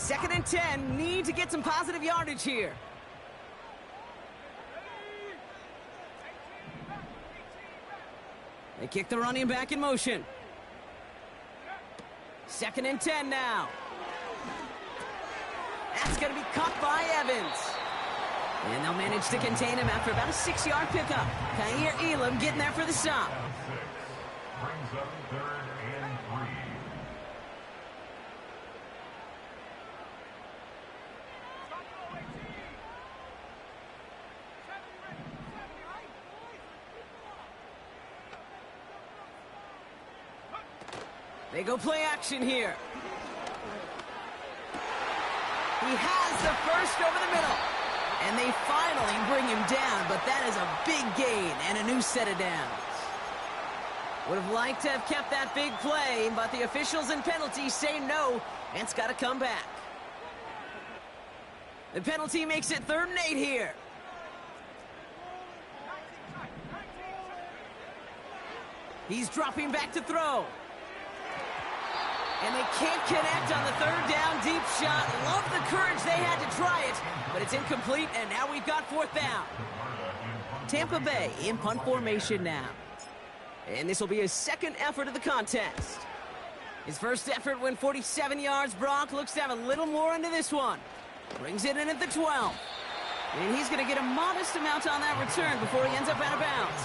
2nd and 10. Need to get some positive yardage here. They kick the running back in motion. 2nd and 10 now. That's going to be caught by Evans. And they'll manage to contain him after about a 6-yard pickup. Kaiir Elam getting there for the stop. Brings up 3rd and 3. They go play action here. He has the first over the middle. And they finally bring him down, but that is a big gain and a new set of downs. Would have liked to have kept that big play, but the officials and penalties say no, and it's got to come back. The penalty makes it 3rd and 8 here. He's dropping back to throw. And they can't connect on the 3rd down deep shot. Love the courage they had to try it, but it's incomplete, and now we've got 4th down. Tampa Bay in punt formation now. And this will be his 2nd effort of the contest. His first effort went 47 yards. Brock looks to have a little more into this one. Brings it in at the 12. And he's going to get a modest amount on that return before he ends up out of bounds.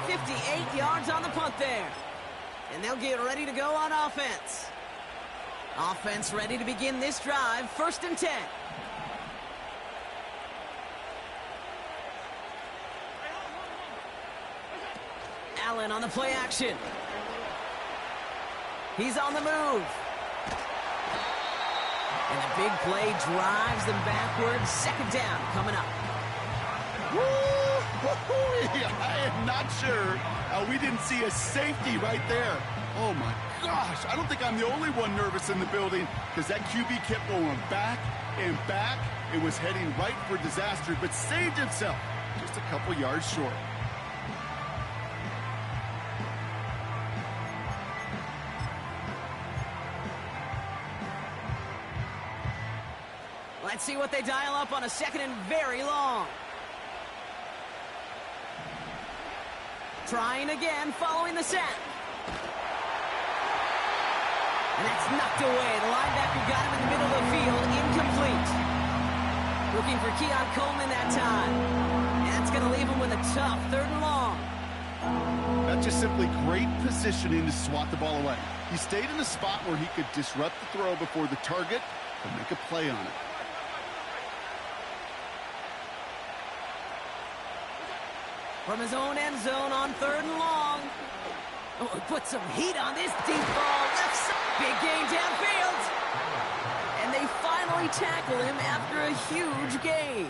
58 yards on the punt there. And they'll get ready to go on offense. Offense ready to begin this drive. 1st and 10. Allen on the play action. He's on the move. And the big play drives them backwards. 2nd down coming up. I am not sure we didn't see a safety right there. Oh my gosh, I don't think I'm the only one nervous in the building because that QB kept going back and back. It was heading right for disaster, but saved himself just a couple yards short. Let's see what they dial up on a 2nd and very long. Trying again, following the sack. And that's knocked away. The linebacker got him in the middle of the field, incomplete. Looking for Keon Coleman that time. And that's going to leave him with a tough 3rd and long. That's just simply great positioning to swat the ball away. He stayed in a spot where he could disrupt the throw before the target and make a play on it. From his own end zone on 3rd and long. Oh, he put some heat on this deep ball. Left side. Big gain downfield. And they finally tackle him after a huge gain.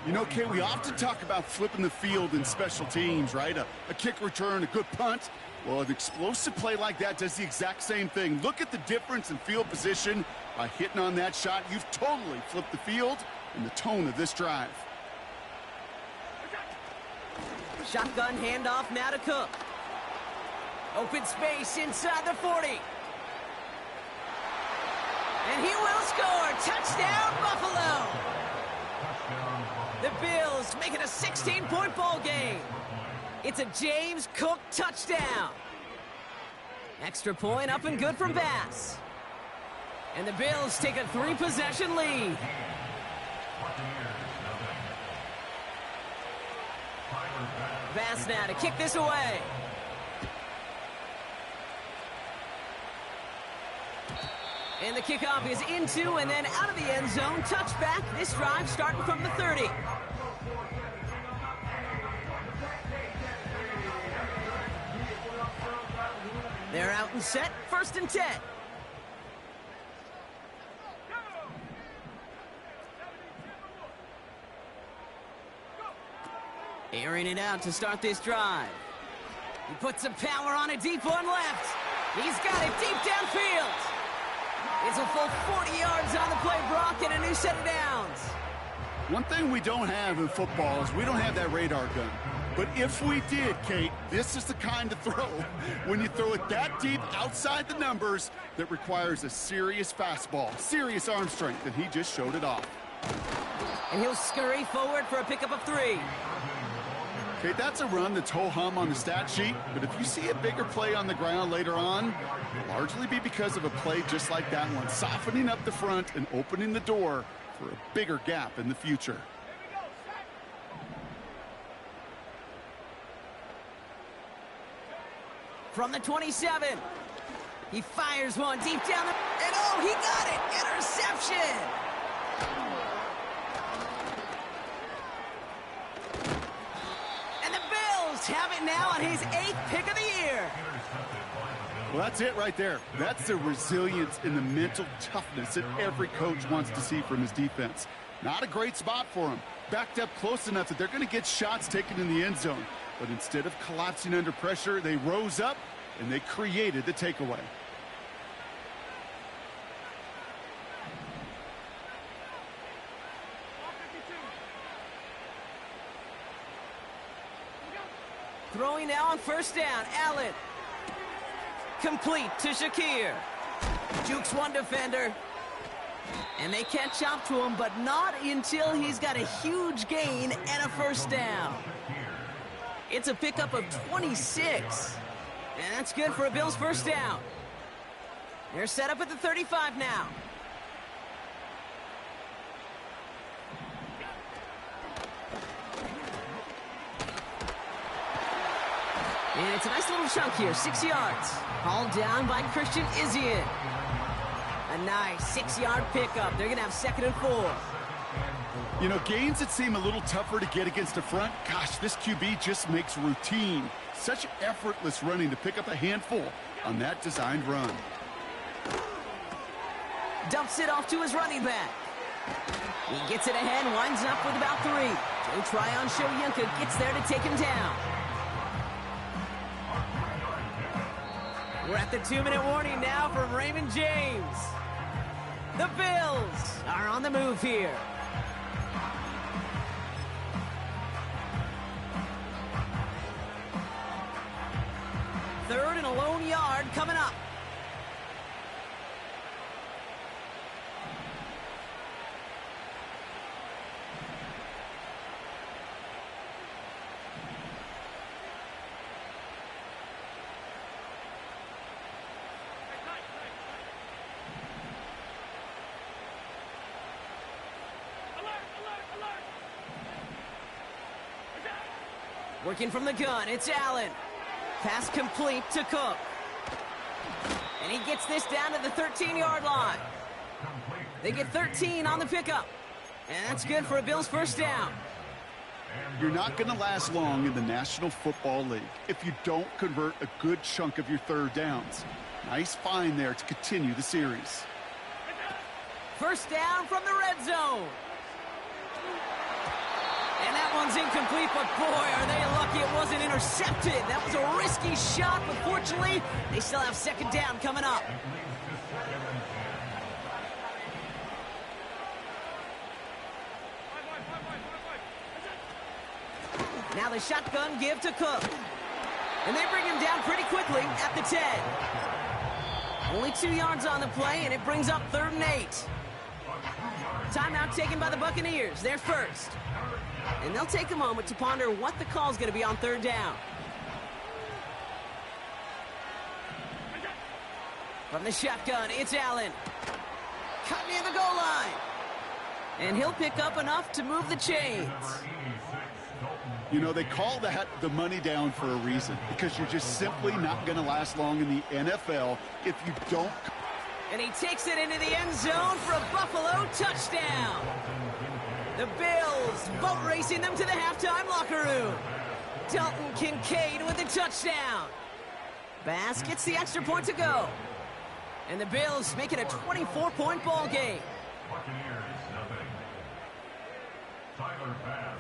You know, Kay, we often talk about flipping the field in special teams, right? A kick return, a good punt. Well, an explosive play like that does the exact same thing. Look at the difference in field position. By hitting on that shot, you've totally flipped the field and the tone of this drive. Shotgun handoff now to Cook. Open space inside the 40. And he will score. Touchdown, Buffalo. The Bills make it a 16-point ball game. It's a James Cook touchdown. Extra point up and good from Bass. And the Bills take a 3-possession lead. Bass now to kick this away. And the kickoff is into and then out of the end zone. Touchback. This drive starting from the 30. They're out and set. 1st and 10. Airing it out to start this drive. He puts some power on it, deep one left. He's got it deep downfield. It's a full 40 yards on the play, Brock, and a new set of downs. One thing we don't have in football is we don't have that radar gun. But if we did, Kate, this is the kind of throw, when you throw it that deep outside the numbers, that requires a serious fastball, serious arm strength, and he just showed it off. And he'll scurry forward for a pickup of 3. Okay, that's a run that's ho-hum on the stat sheet, but if you see a bigger play on the ground later on, it'll largely be because of a play just like that one, softening up the front and opening the door for a bigger gap in the future. From the 27, he fires one deep down the... And oh, he got it! Interception! And the Bills have it now on his 8th pick of the year. Well, that's it right there. That's the resilience and the mental toughness that every coach wants to see from his defense. Not a great spot for him. Backed up close enough that they're going to get shots taken in the end zone. But instead of collapsing under pressure, they rose up and they created the takeaway. Throwing now on first down, Allen. Complete to Shakir. Jukes one defender. And they catch up to him, but not until he's got a huge gain and a first down. It's a pickup of 26. And that's good for a Bills first down. They're set up at the 35 now. And it's a nice little chunk here, 6 yards. Hauled down by Christian Izien. A nice 6-yard pickup. They're going to have 2nd and 4. You know, gains that seem a little tougher to get against the front, gosh, this QB just makes routine. Such effortless running to pick up a handful on that designed run. Dumps it off to his running back. He gets it ahead, winds up with about 3. Joe Tryon-Shoyinka gets there to take him down. We're at the 2-minute warning now from Raymond James. The Bills are on the move here. Third and a lone yard coming up. Working from the gun, it's Allen. Pass complete to Cook. And he gets this down to the 13-yard line. They get 13 on the pickup. And that's good for a Bills first down. You're not going to last long in the National Football League if you don't convert a good chunk of your third downs. Nice find there to continue the series. First down from the red zone. And that one's incomplete, but boy, are they lucky it wasn't intercepted. That was a risky shot, but fortunately, they still have 2nd down coming up. Now the shotgun give to Cook. And they bring him down pretty quickly at the 10. Only 2 yards on the play, and it brings up 3rd and 8. Timeout taken by the Buccaneers. They're first. And they'll take a moment to ponder what the call's going to be on 3rd down. From the shotgun, it's Allen. Cut near the goal line. And he'll pick up enough to move the chains. You know, they call that the money down for a reason, because you're just simply not going to last long in the NFL if you don't. And he takes it into the end zone for a Buffalo touchdown. The Bills boat racing them to the halftime locker room. Dalton Kincaid with the touchdown. Bass gets the extra point to go. And the Bills make it a 24-point ball game.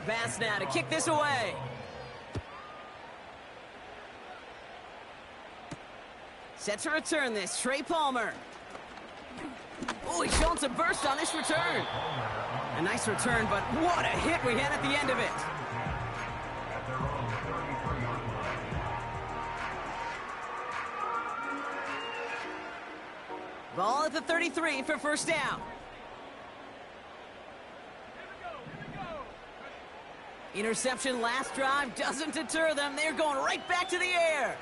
Bass now to kick this away. Set to return this, Trey Palmer. Oh, he's showing some burst on this return. A nice return, but what a hit we had at the end of it. Ball at the 33 for first down. Interception last drive doesn't deter them. They're going right back to the air.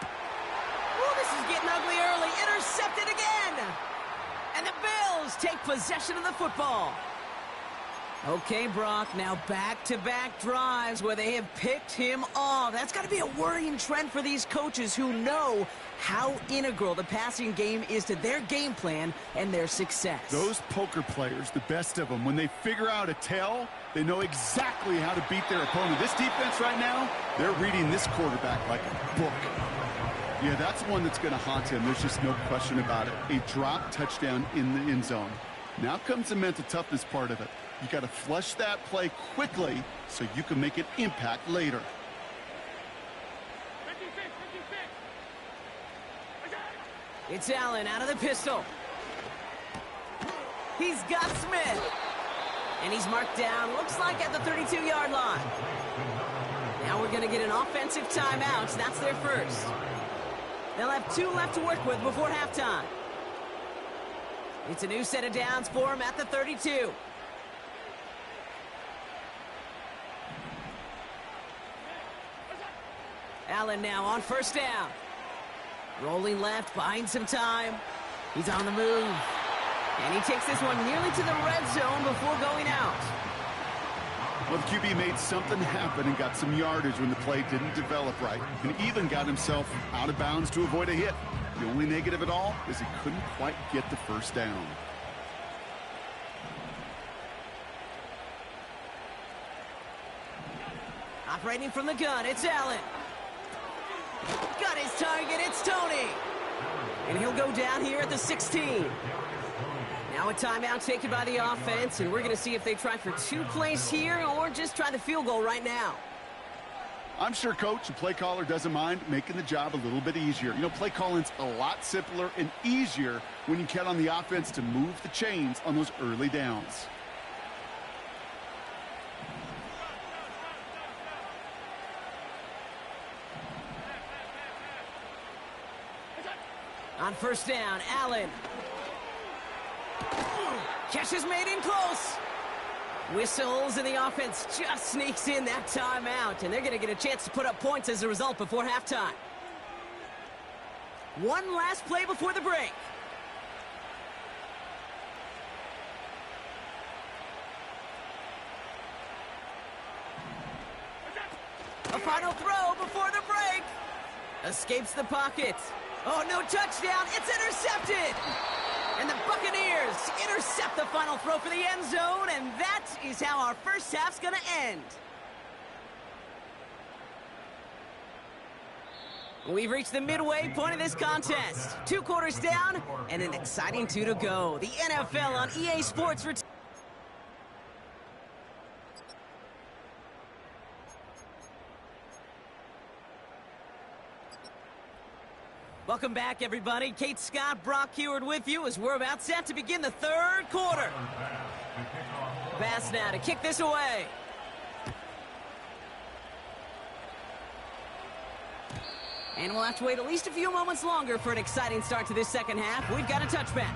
Ooh, this is getting ugly early. Intercepted again. And the Bills take possession of the football. Okay, Brock, now back-to-back drives where they have picked him off. That's got to be a worrying trend for these coaches who know how integral the passing game is to their game plan and their success. Those poker players, the best of them, when they figure out a tell, they know exactly how to beat their opponent. This defense right now, they're reading this quarterback like a book. Yeah, that's one that's going to haunt him. There's just no question about it. A drop touchdown in the end zone. Now comes the mental toughness part of it. You got to flush that play quickly so you can make an impact later. It's Allen out of the pistol. He's got Smith. And he's marked down, looks like at the 32-yard line. Now we're going to get an offensive timeout. That's their first. They'll have 2 left to work with before halftime. It's a new set of downs for him at the 32. Allen now on first down. Rolling left, buying some time. He's on the move. And he takes this one nearly to the red zone before going out. Well, the QB made something happen and got some yardage when the play didn't develop right. And even got himself out of bounds to avoid a hit. The only negative at all is he couldn't quite get the first down. Operating from the gun, it's Allen. Got his target, it's Tony. And he'll go down here at the 16. Now a timeout taken by the offense, and we're going to see if they try for 2 plays here or just try the field goal right now. I'm sure coach and play caller doesn't mind making the job a little bit easier. You know, play calling's a lot simpler and easier when you count on the offense to move the chains on those early downs. On first down, Allen. Catch is made in close. Whistles, and the offense just sneaks in that timeout, and they're going to get a chance to put up points as a result before halftime. One last play before the break. A final throw before the break. Escapes the pocket. Oh, no touchdown. It's intercepted. And the Buccaneers intercept the final throw for the end zone, and that is how our first half's going to end. We've reached the midway point of this contest. 2 quarters down, and an exciting 2 to go. The NFL on EA Sports. Welcome back, everybody. Kate Scott, Brock Heward with you as we're about set to begin the 3rd quarter. Pass now to kick this away. And we'll have to wait at least a few moments longer for an exciting start to this second half. We've got a touchback.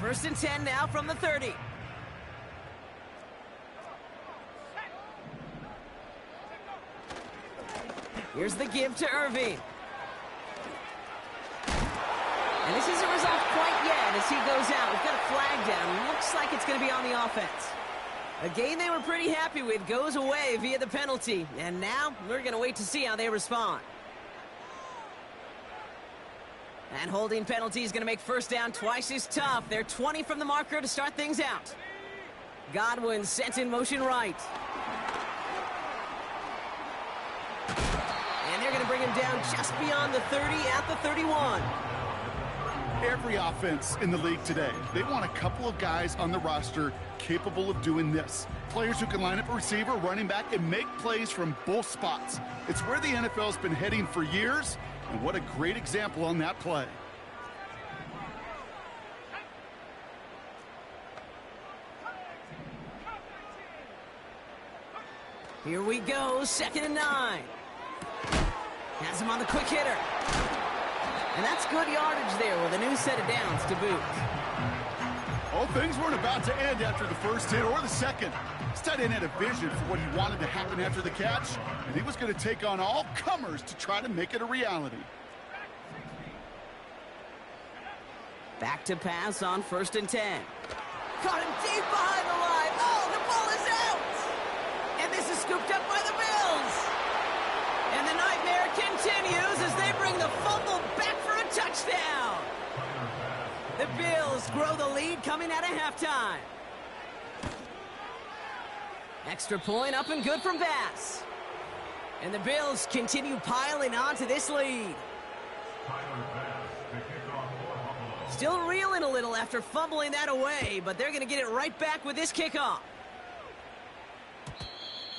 1st and 10 now from the 30. Here's the give to Irving. And this isn't resolved quite yet as he goes out. We've got a flag down. Looks like it's going to be on the offense. A game they were pretty happy with goes away via the penalty. And now we're going to wait to see how they respond. And holding penalty is going to make first down twice as tough. They're 20 from the marker to start things out. Godwin sent in motion right. They're going to bring him down just beyond the 30 at the 31. Every offense in the league today, they want a couple of guys on the roster capable of doing this. Players who can line up a receiver, running back, and make plays from both spots. It's where the NFL's been heading for years, and what a great example on that play. Here we go, 2nd and 9. Has him on the quick hitter. And that's good yardage there with a new set of downs to boot. Oh, things weren't about to end after the first hit or the second. This tight end had a vision for what he wanted to happen after the catch, and he was going to take on all comers to try to make it a reality. Back to pass on 1st and 10. Caught him deep behind the line. Oh, the ball is out! And this is scooped up by the Bills. And the nightmare continues as they bring the fumble back for a touchdown. The Bills grow the lead coming out of halftime. Extra point up and good from Bass. And the Bills continue piling on to this lead. Still reeling a little after fumbling that away, but they're going to get it right back with this kickoff.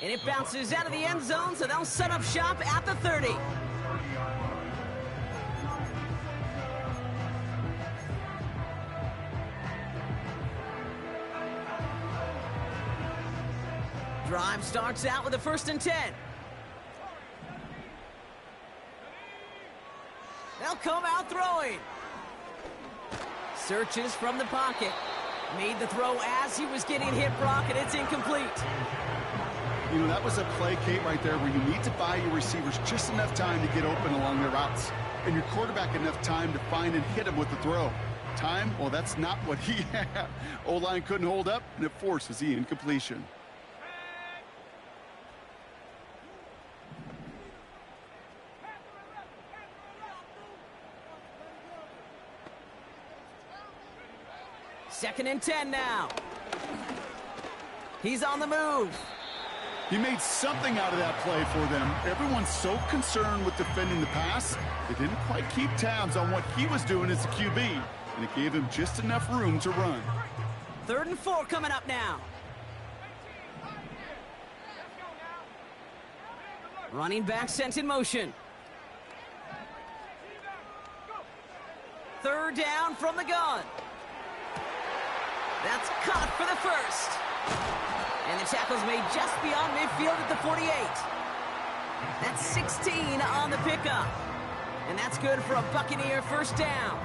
And it bounces out of the end zone, so they'll set up shop at the 30. Drive starts out with a 1st and 10. They'll come out throwing. Searches from the pocket. Made the throw as he was getting hit, Brock, and it's incomplete. You know, that was a play, Kate, right there where you need to buy your receivers just enough time to get open along their routes. And your quarterback enough time to find and hit him with the throw. Time? Well, that's not what he had. O-line couldn't hold up, and it forces the incompletion. Second and 10 now. He's on the move. He made something out of that play for them. Everyone's so concerned with defending the pass, they didn't quite keep tabs on what he was doing as a QB, and it gave him just enough room to run. 3rd and 4 coming up now. Running back sent in motion. 3rd down from the gun. That's caught for the first. And the tackle's made just beyond midfield at the 48. That's 16 on the pickup. And that's good for a Buccaneer 1st down.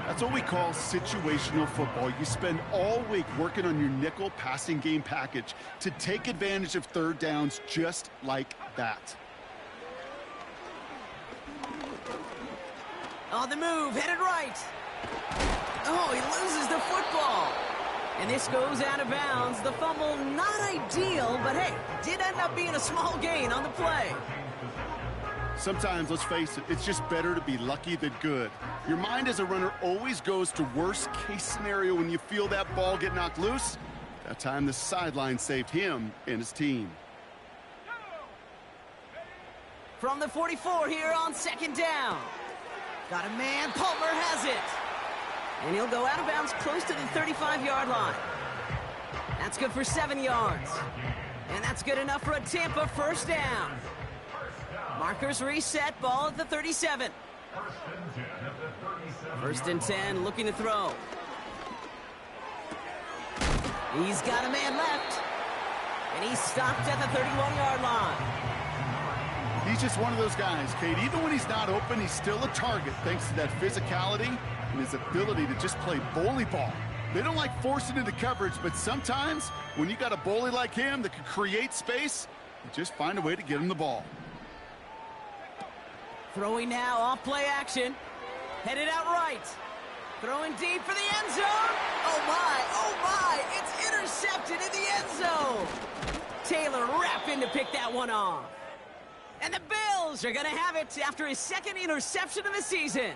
That's what we call situational football. You spend all week working on your nickel passing game package to take advantage of 3rd downs just like that. On the move, headed right. Oh, he loses the football. And this goes out of bounds. The fumble, not ideal, but hey, did end up being a small gain on the play. Sometimes, let's face it, it's just better to be lucky than good. Your mind as a runner always goes to worst case scenario when you feel that ball get knocked loose. That time the sideline saved him and his team. From the 44 here on 2nd down. Got a man, Palmer has it. And he'll go out of bounds close to the 35-yard line. That's good for 7 yards. And that's good enough for a Tampa 1st down. Markers reset, ball at the 37. 1st and 10, looking to throw. He's got a man left. And he's stopped at the 31-yard line. He's just one of those guys, Kate. Even when he's not open, he's still a target thanks to that physicality and his ability to just play bully ball. They don't like forcing into coverage, but sometimes when you got a bully like him that can create space, you just find a way to get him the ball. Throwing now, off play action. Headed out right. Throwing deep for the end zone. Oh my, it's intercepted in the end zone. Taylor rapping to pick that one off. And the Bills are going to have it after his 2nd interception of the season.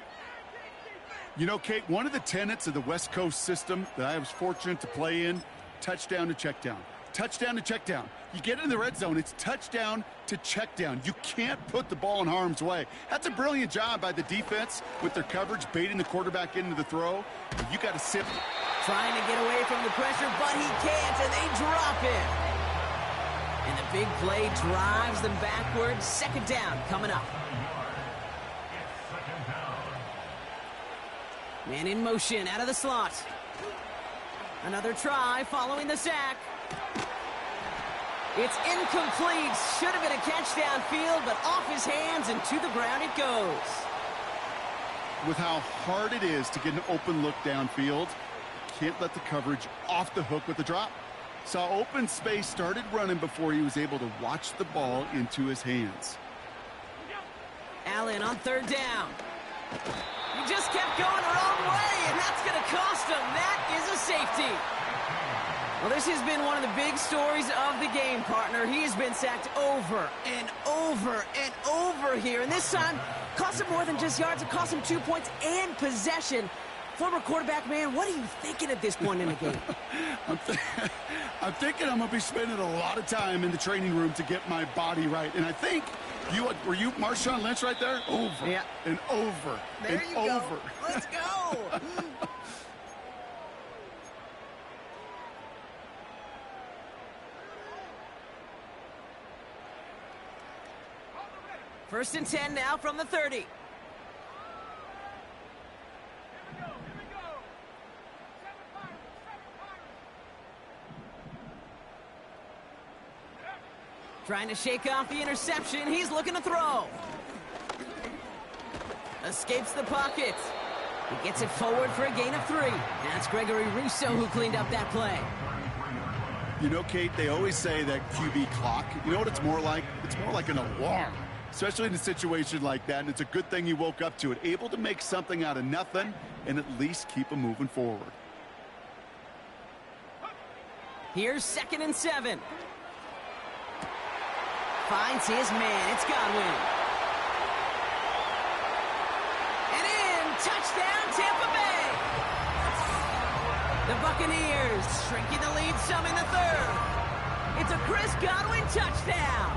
You know, Kate, one of the tenets of the West Coast system that I was fortunate to play in, touchdown to check down. Touchdown to check down. You get in the red zone, it's touchdown to check down. You can't put the ball in harm's way. That's a brilliant job by the defense with their coverage, baiting the quarterback into the throw. You got to sit. Trying to get away from the pressure, but he can't, and they drop him. And the big play drives them backwards. 2nd down coming up. Man in motion out of the slot. Another try following the sack. It's incomplete. Should have been a catch downfield, but off his hands and to the ground it goes. With how hard it is to get an open look downfield, can't let the coverage off the hook with the drop. Saw open space, started running before he was able to watch the ball into his hands. Allen on third down. He just kept going the wrong way, and that's going to cost him. That is a safety. Well, this has been one of the big stories of the game, partner. He has been sacked over and over and over here. And this time, cost him more than just yards. It cost him 2 points and possession. Former quarterback, man, what are you thinking at this point in the game? I'm thinking I'm going to be spending a lot of time in the training room to get my body right. And I think, were you Marshawn Lynch right there? Over and over there and you over. Go. Let's go. First and 10 now from the 30. Trying to shake off the interception. He's looking to throw. Escapes the pocket. He gets it forward for a gain of 3. That's Gregory Rousseau who cleaned up that play. You know, Kate, they always say that QB clock, you know what it's more like? It's more like an alarm, especially in a situation like that. And it's a good thing he woke up to it, able to make something out of nothing and at least keep him moving forward. Here's 2nd and 7. Finds his man. It's Godwin. And in. Touchdown, Tampa Bay. The Buccaneers shrinking the lead some in the 3rd. It's a Chris Godwin touchdown.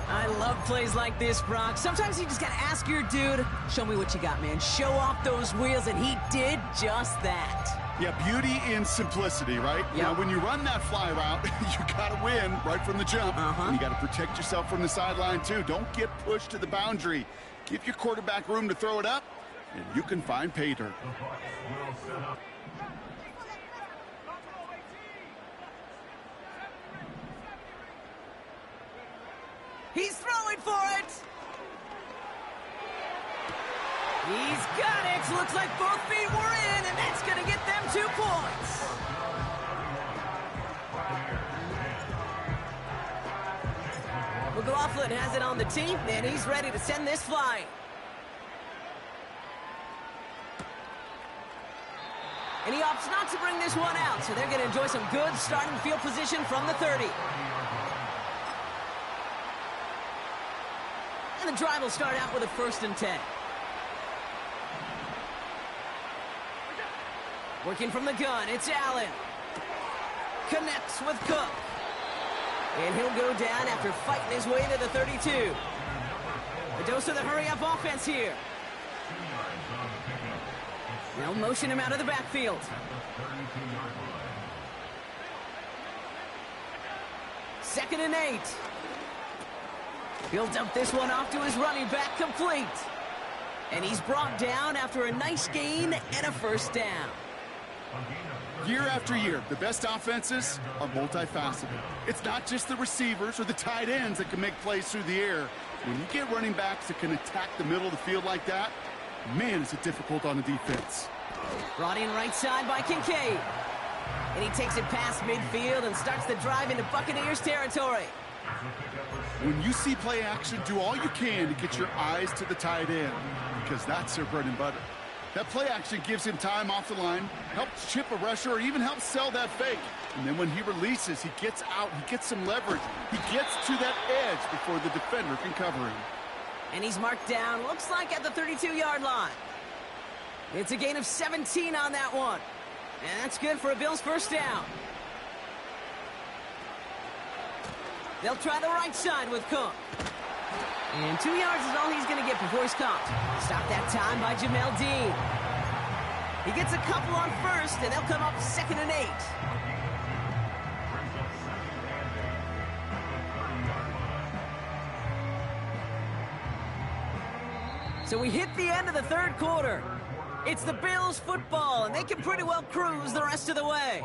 I love plays like this, Brock. Sometimes you just got to ask your dude, show me what you got, man. Show off those wheels, and he did just that. Yeah, beauty in simplicity, right? Yep. Now, when you run that fly route, you got to win right from the jump. And you got to protect yourself from the sideline, too. Don't get pushed to the boundary. Give your quarterback room to throw it up, and you can find pay dirt. He's throwing for it. He's got it. Looks like both feet were in, and that's going to get them 2 points. McLaughlin has it on the team, and he's ready to send this flying. And he opts not to bring this one out, so they're going to enjoy some good starting field position from the 30. And the drive will start out with a 1st and 10. Working from the gun, it's Allen. Connects with Cook. And he'll go down after fighting his way to the 32. A dose of the hurry-up offense here. They'll motion him out of the backfield. 2nd and 8. He'll dump this one off to his running back, complete. And he's brought down after a nice gain and a 1st down. Year after year, the best offenses are multifaceted. It's not just the receivers or the tight ends that can make plays through the air. When you get running backs that can attack the middle of the field like that, man, is it difficult on the defense. Brought in right side by Kincaid. And he takes it past midfield and starts the drive into Buccaneers territory. When you see play action, do all you can to get your eyes to the tight end, because that's their bread and butter. That play action gives him time off the line, helps chip a rusher, or even helps sell that fake. And then when he releases, he gets out, he gets some leverage. He gets to that edge before the defender can cover him. And he's marked down, looks like at the 32-yard line. It's a gain of 17 on that one. And that's good for a Bills 1st down. They'll try the right side with Cook. And 2 yards is all he's going to get before he's caught. Stopped that time by Jamel Dean. He gets a couple on 1st, and they'll come up 2nd and 8. So we hit the end of the 3rd quarter. It's the Bills football, and they can pretty well cruise the rest of the way.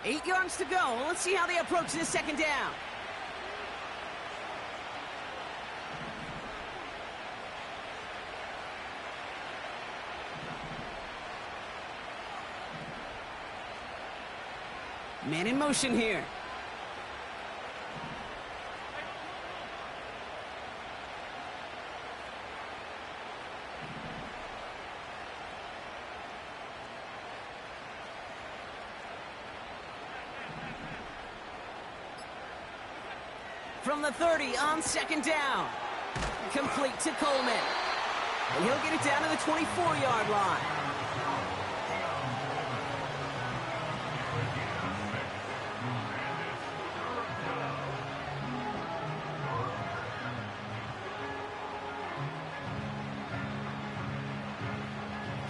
8 yards to go. Let's see how they approach this second down. Man in motion here. From the 30 on second down. Complete to Coleman. And he'll get it down to the 24-yard line.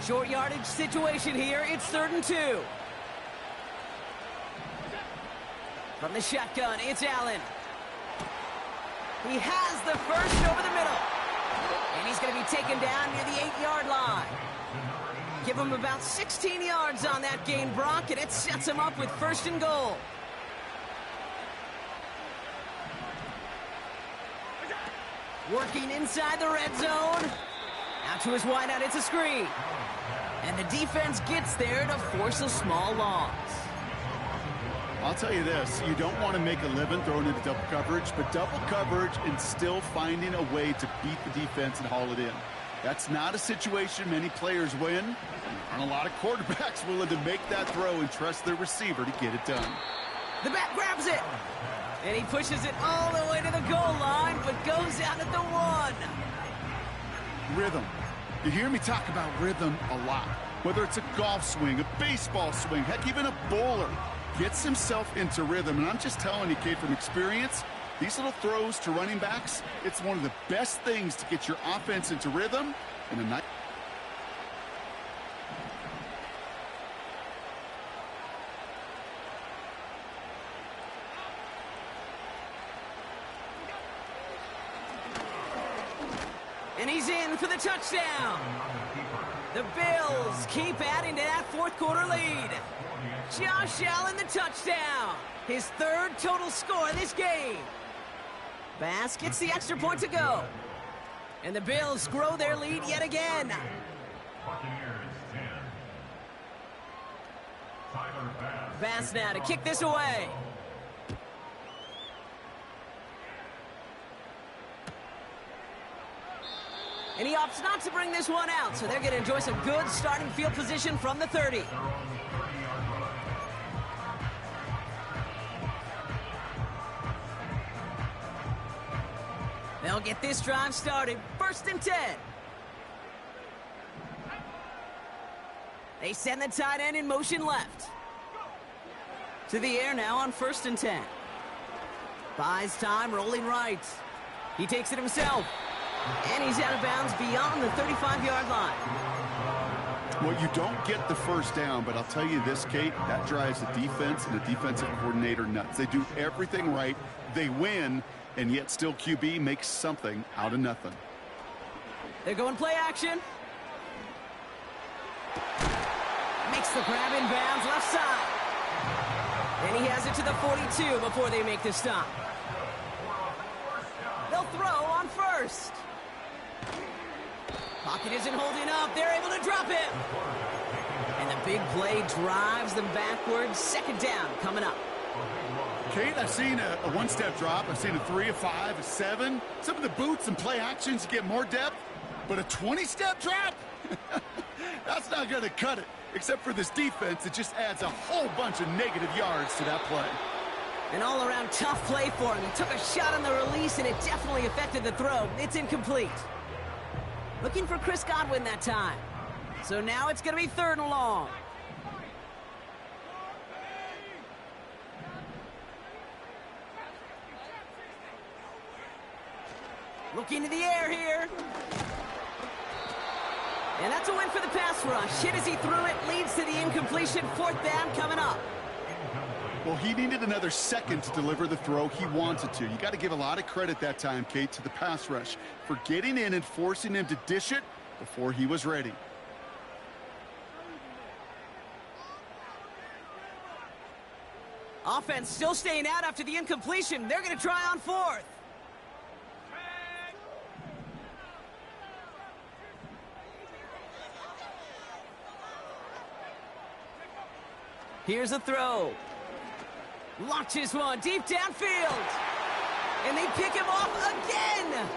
Short yardage situation here. It's 3rd and 2. From the shotgun, it's Allen. He has the first over the middle. And he's going to be taken down near the 8-yard line. Give him about 16 yards on that gain, Brock, and it sets him up with 1st and goal. Working inside the red zone. Out to his wideout, it's a screen. And the defense gets there to force a small loss. I'll tell you this, you don't want to make a living throwing into double coverage, but double coverage and still finding a way to beat the defense and haul it in. That's not a situation many players win. There aren't a lot of quarterbacks willing to make that throw and trust their receiver to get it done. The back grabs it. And he pushes it all the way to the goal line, but goes out at the 1. Rhythm. You hear me talk about rhythm a lot. Whether it's a golf swing, a baseball swing, heck, even a bowler gets himself into rhythm. And I'm just telling you, Kate, from experience, these little throws to running backs, it's one of the best things to get your offense into rhythm in a night. And he's in for the touchdown. The Bills keep adding to that 4th quarter lead. Josh Allen, the touchdown. His 3rd total score this game. Bass gets the extra point to go. And the Bills grow their lead yet again. Bass now to kick this away. And he opts not to bring this one out, so they're going to enjoy some good starting field position from the 30. They'll get this drive started. 1st and 10. They send the tight end in motion left. To the air now on 1st and 10. Buys time, rolling right. He takes it himself. And he's out of bounds beyond the 35-yard line. Well, you don't get the first down, but I'll tell you this, Kate, that drives the defense and the defensive coordinator nuts. They do everything right. They win, and yet still QB makes something out of nothing. They're going play action. Makes the grab in bounds left side. And he has it to the 42 before they make the stop. They'll throw on 1st. Pocket isn't holding up. They're able to drop him. And the big play drives them backwards. 2nd down coming up. Kate, I've seen a one-step drop. I've seen a 3, a 5, a 7. Some of the boots and play actions get more depth. But a 20-step drop? That's not going to cut it. Except for this defense, it just adds a whole bunch of negative yards to that play. An all-around tough play for him. He took a shot on the release, and it definitely affected the throw. It's incomplete. Looking for Chris Godwin that time. So now it's going to be 3rd and long. Looking to the air here. And that's a win for the pass rush. Hit as he threw it, leads to the incompletion. 4th down coming up. Well, he needed another second to deliver the throw he wanted to. You got to give a lot of credit that time, Kate, to the pass rush for getting in and forcing him to dish it before he was ready. Offense still staying out after the incompletion. They're going to try on fourth. Here's a throw. Launches one deep downfield. And they pick him off again.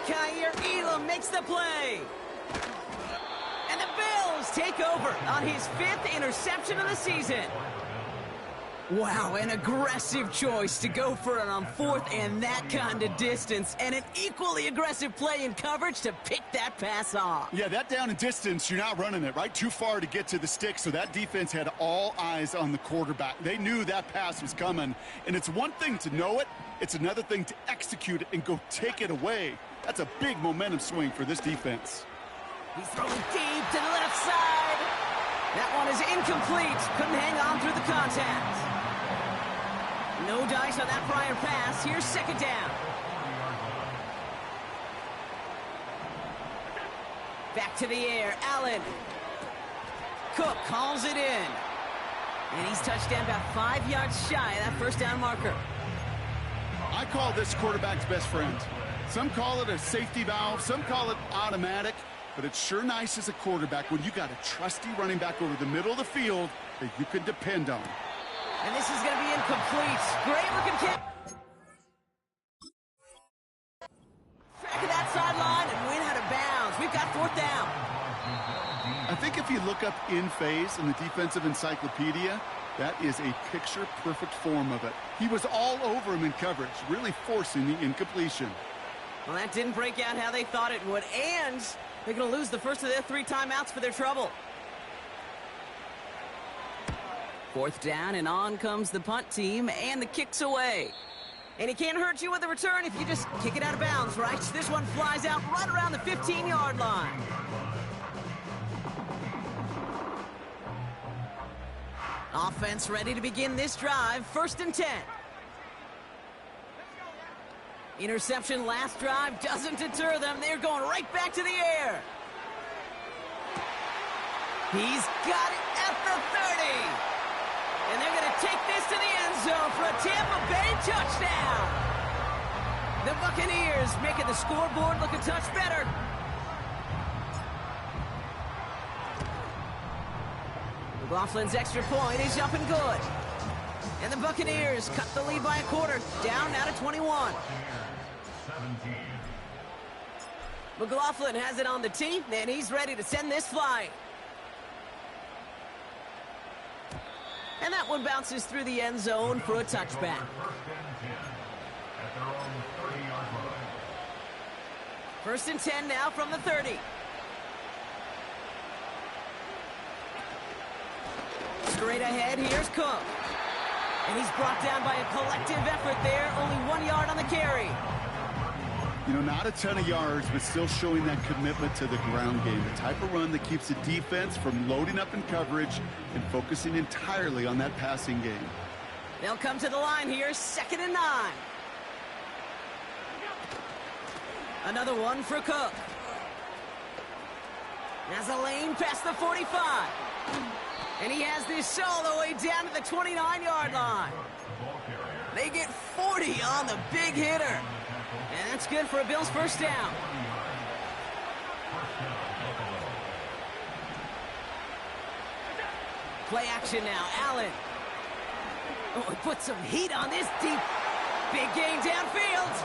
Kyer Elam makes the play. And the Bills take over on his 5th interception of the season. Wow, an aggressive choice to go for it on 4th and that kind of distance. And an equally aggressive play in coverage to pick that pass off. Yeah, that down and distance, you're not running it, right? Too far to get to the stick, so that defense had all eyes on the quarterback. They knew that pass was coming. And it's one thing to know it, it's another thing to execute it and go take it away. That's a big momentum swing for this defense. He's throwing deep to the left side. That one is incomplete. Couldn't hang on through the contact. No dice on that prior pass. Here's 2nd down. Back to the air. Allen. Cook calls it in. And he's touched down about 5 yards shy of that 1st down marker. I call this quarterback's best friend. Some call it a safety valve. Some call it automatic. But it's sure nice as a quarterback when you got a trusty running back over the middle of the field that you can depend on. And this is going to be incomplete. Great looking kick. Track of that sideline and win out of bounds. We've got 4th down. I think if you look up in phase in the defensive encyclopedia, that is a picture-perfect form of it. He was all over him in coverage, really forcing the incompletion. Well, that didn't break out how they thought it would, and they're going to lose the first of their 3 timeouts for their trouble. 4th down, and on comes the punt team, and the kick's away. And he can't hurt you with a return if you just kick it out of bounds, right? This one flies out right around the 15-yard line. Offense ready to begin this drive. 1st and 10. Interception last drive doesn't deter them. They're going right back to the air. He's got it at the 30. And they're going to take this to the end zone for a Tampa Bay touchdown. The Buccaneers making the scoreboard look a touch better. McLaughlin's extra point is up and good. And the Buccaneers cut the lead by a quarter, down now to 21. McLaughlin has it on the tee, and he's ready to send this flying. And that one bounces through the end zone for a touchback. 1st and 10 now from the 30. Straight ahead, here's Cook. And he's brought down by a collective effort there, only 1 yard on the carry. You know, not a ton of yards, but still showing that commitment to the ground game. The type of run that keeps the defense from loading up in coverage and focusing entirely on that passing game. They'll come to the line here, 2nd and 9. Another one for Cook. Has a lane past the 45. And he has this all the way down to the 29-yard line. They get 40 on the big hitter. And that's good for a Bills 1st down. Play action now, Allen. Oh, he put some heat on this deep. Big gain downfield.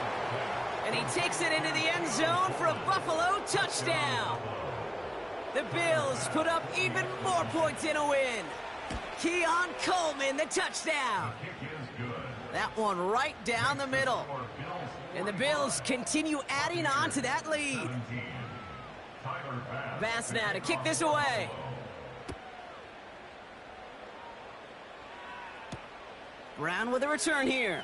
And he takes it into the end zone for a Buffalo touchdown. The Bills put up even more points in a win. Keon Coleman, the touchdown. That one right down the middle. And the Bills continue adding on to that lead. Bass now to kick this away. Brown with a return here.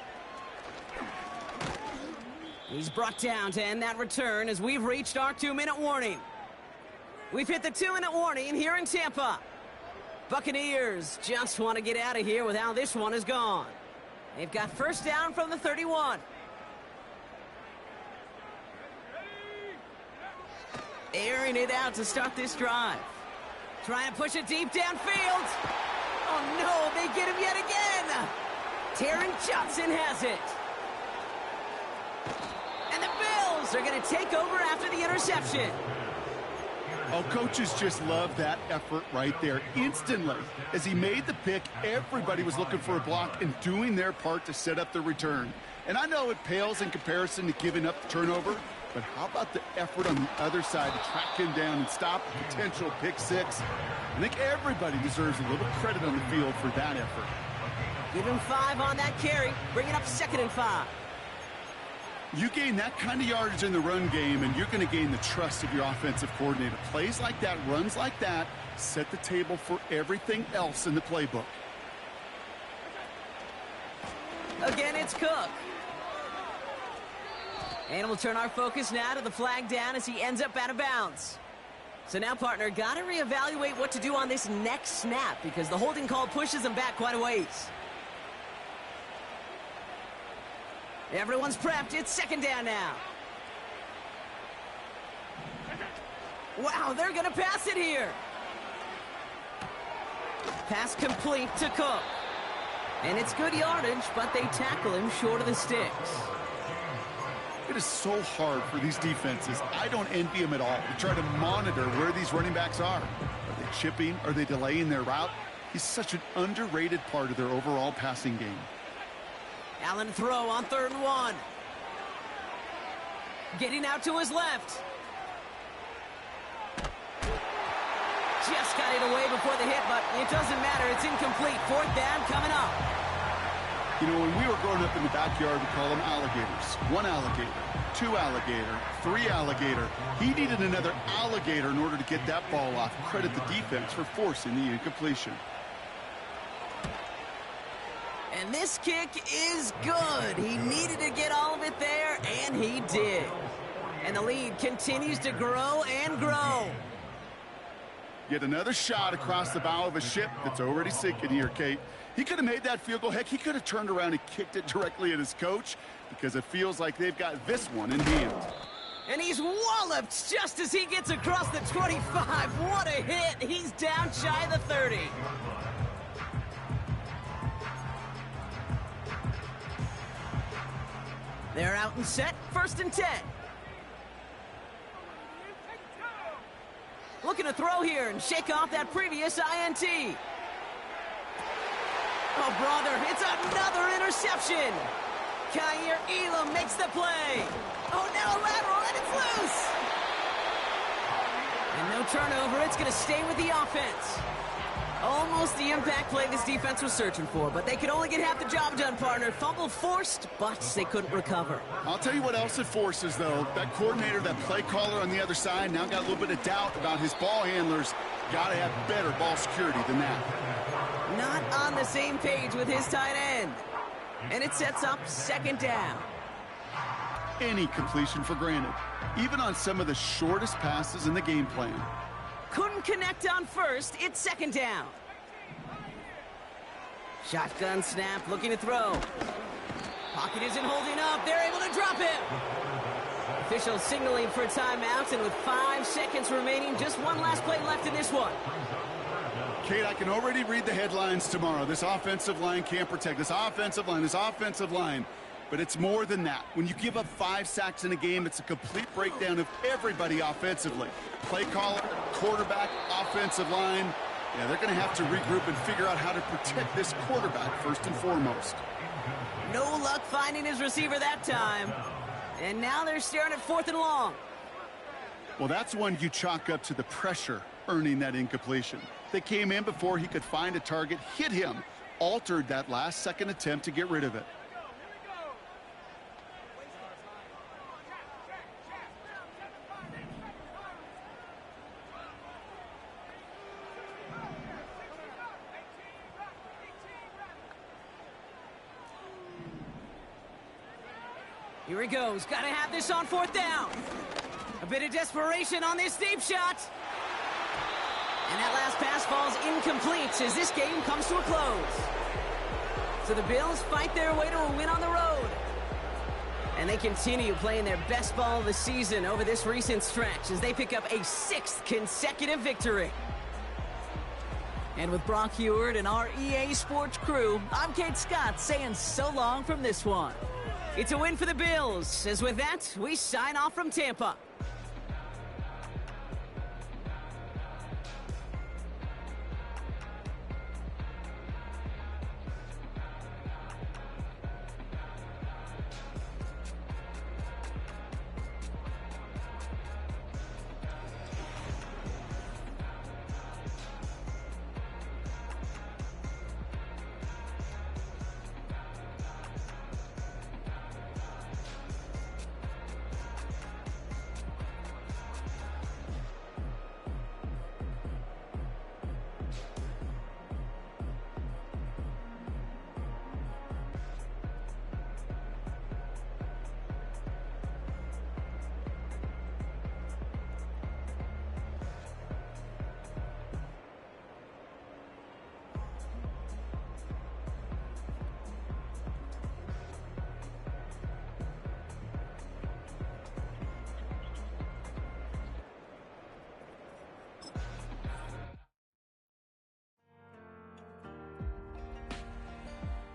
He's brought down to end that return as we've reached our 2-minute warning. We've hit the 2-minute warning here in Tampa. Buccaneers just want to get out of here with how this one is gone. They've got 1st down from the 31. Airing it out to start this drive. Trying to push it deep downfield. Oh no, they get him yet again. Taron Johnson has it. And the Bills are going to take over after the interception. Oh, coaches just love that effort right there. Instantly, as he made the pick, everybody was looking for a block and doing their part to set up the return. And I know it pales in comparison to giving up the turnover, but how about the effort on the other side to track him down and stop a potential pick six? I think everybody deserves a little credit on the field for that effort. Give him 5 on that carry. Bring it up 2nd and 5. You gain that kind of yardage in the run game, and you're going to gain the trust of your offensive coordinator. Plays like that, runs like that, set the table for everything else in the playbook. Again, it's Cook. And we'll turn our focus now to the flag down as he ends up out of bounds. So now, partner, got to reevaluate what to do on this next snap because the holding call pushes him back quite a ways. Everyone's prepped. It's 2nd down now. Wow, they're going to pass it here. Pass complete to Cook. And it's good yardage, but they tackle him short of the sticks. It is so hard for these defenses. I don't envy them at all to try to monitor where these running backs are. Are they chipping? Are they delaying their route? He's such an underrated part of their overall passing game. Allen throw on 3rd and 1. Getting out to his left. Just got it away before the hit, but it doesn't matter. It's incomplete. 4th down coming up. You know, when we were growing up in the backyard, we call them alligators. 1 alligator, 2 alligator, 3 alligator. He needed another alligator in order to get that ball off. Credit the defense for forcing the incompletion. And this kick is good. He needed to get all of it there, and he did. And the lead continues to grow and grow. Yet another shot across the bow of a ship that's already sinking here, Kate. He could have made that field goal. Heck, he could have turned around and kicked it directly at his coach because it feels like they've got this one in hand. And he's walloped just as he gets across the 25. What a hit. He's down shy of the 30. They're out and set. 1st and 10. Looking to throw here and shake off that previous INT. Oh, brother, it's another interception. Kaiir Elam makes the play. Oh, now a lateral, and it's loose. And no turnover. It's going to stay with the offense. Almost the impact play this defense was searching for, but they could only get half the job done, partner. Fumble forced, but they couldn't recover. I'll tell you what else it forces, though. That coordinator, that play caller on the other side, now got a little bit of doubt about his ball handlers. Got to have better ball security than that. Not on the same page with his tight end. And it sets up 2nd down. Any completion for granted, even on some of the shortest passes in the game plan. Couldn't connect on 1st. It's 2nd down. Shotgun snap, looking to throw. Pocket isn't holding up. They're able to drop him. Officials signaling for timeouts, and with 5 seconds remaining, just one last play left in this one. Kate, I can already read the headlines tomorrow. This offensive line can't protect. This offensive line. But it's more than that. When you give up 5 sacks in a game, it's a complete breakdown of everybody offensively. Play caller, quarterback, offensive line. Yeah, they're going to have to regroup and figure out how to protect this quarterback first and foremost. No luck finding his receiver that time. And now they're staring at 4th and long. Well, that's one you chalk up to the pressure earning that incompletion. They came in before he could find a target, hit him, altered that last-second attempt to get rid of it. Here he goes. Got to have this on 4th down. A bit of desperation on this deep shot. And that last pass falls incomplete as this game comes to a close. So the Bills fight their way to a win on the road. And they continue playing their best ball of the season over this recent stretch as they pick up a 6th consecutive victory. And with Brock Heward and our EA Sports crew, I'm Kate Scott saying so long from this one. It's a win for the Bills, as with that, we sign off from Tampa.